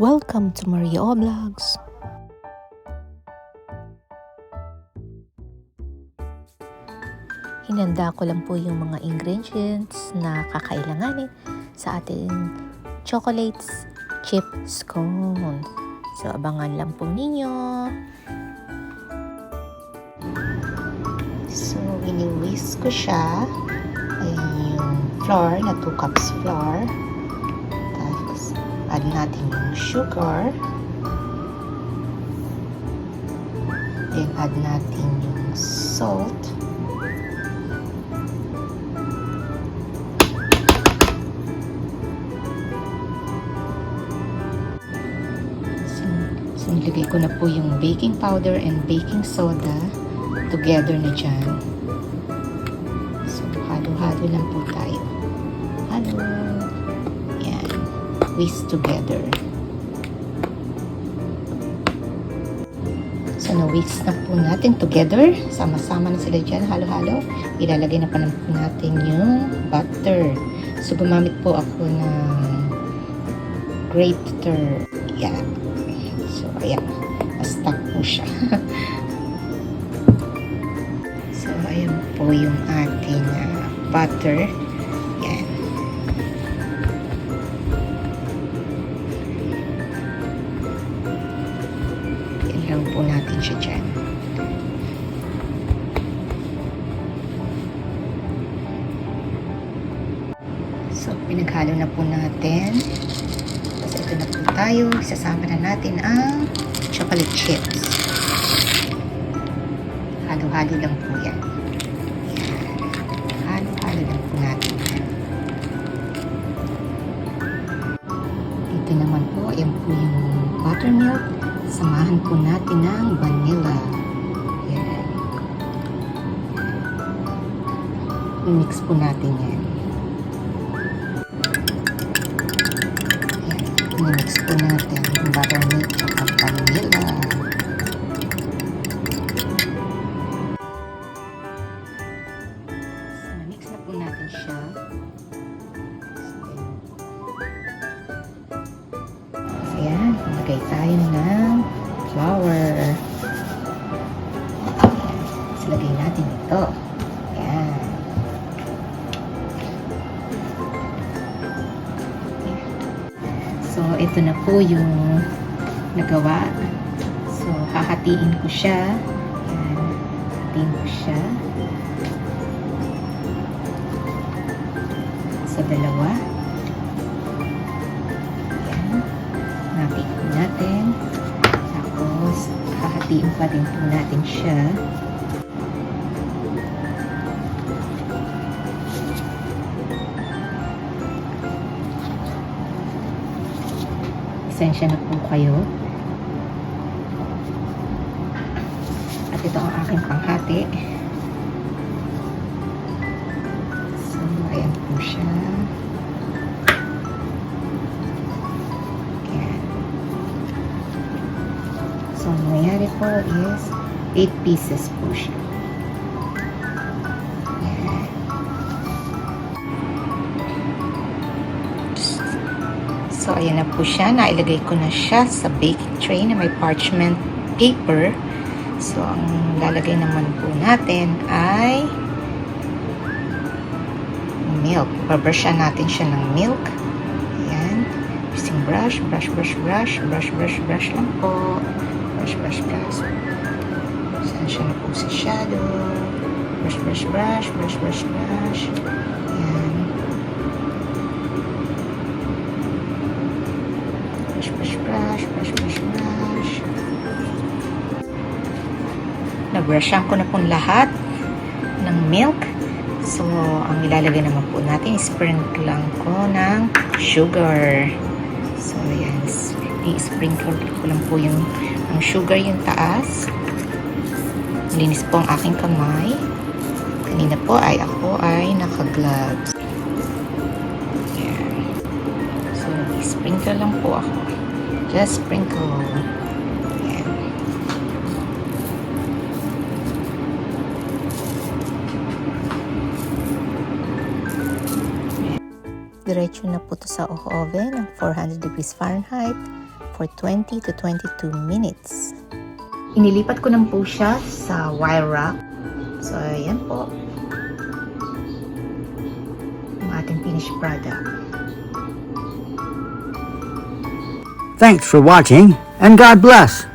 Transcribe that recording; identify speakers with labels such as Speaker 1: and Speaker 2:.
Speaker 1: Welcome to Maria O Vlogs. Hinanda ko lang po yung mga ingredients na kakailanganin sa ating chocolates chip scone. So, abangan lang po ninyo. So, ini-whisk ko siya. Ayan yung flour, na 2 cups flour. Tapos, add natin yung sugar. Then, add natin yung salt. So, nilagay ko na po yung baking powder and baking soda together na dyan. So, halo-halo lang po tayo. Halo. Yan. Whisk together. So, na-whisk na po natin together. Sama-sama na sila dyan. Halo-halo. Ilalagay na pa po natin yung butter. So, gumamit po ako ng grater. Yan. So, ayan. Na-stuck po siya. So, ayan po yung ating butter. Yan. Yan lang po natin siya dyan. So, pinaghalo na po natin. Tapos, ito na po tayo. Isasama na natin ang chocolate chips. Halo-halo lang po yan. Halo-halo lang po natin yan. Ito naman po, yan po yung buttermilk. Samahan po natin ng vanilla. Yan. I-mix po natin yan. Yan. I-mix po natin yung buttermilk at vanilla. Natin siya. So, yan. Lagay tayo ng flour. So, lagay natin ito. Yan. So, ito na po yung nagawa. So, hahatiin ko siya. Yan. Hahatiin ko siya sa dalawa. Ayan. Napik po natin. Tapos, hahatiin pa din po natin siya. Pasensya na po kayo. At ito ang aking panghati. Ayan po siya. Ayan. So, ang nangyari po is 8 pieces po siya. Ayan. So, ayan na po siya. Nailagay ko na siya sa baking tray na may parchment paper. So, ang lalagay naman po natin ay milk. Babrushan natin siya ng milk. Ayan. Using brush, brush, brush, brush, brush, brush, brush lang po. Brush, brush, brush. Saan siya na po sa shadow. Brush, brush, brush, brush, brush, brush. Ayan. Brush, brush, brush, brush, brush, brush. Nabrushan ko na pong lahat ng milk. So, ang ilalagay naman po natin, sprinkle lang ko ng sugar. So, ayan. I-sprinkle ko lang po yung ang sugar yung taas. Linis po ang aking kamay. Kanina po ako ay naka-gloves. Ayan. So, i-sprinkle lang po ako. Just sprinkle. Ayan. Diretso na po ito sa oven ng 400 degrees Fahrenheit for 20 to 22 minutes. Inilipat ko lang po siya sa wire rack. So, ayan po. Ang ating finished product.
Speaker 2: Thanks for watching, and God bless.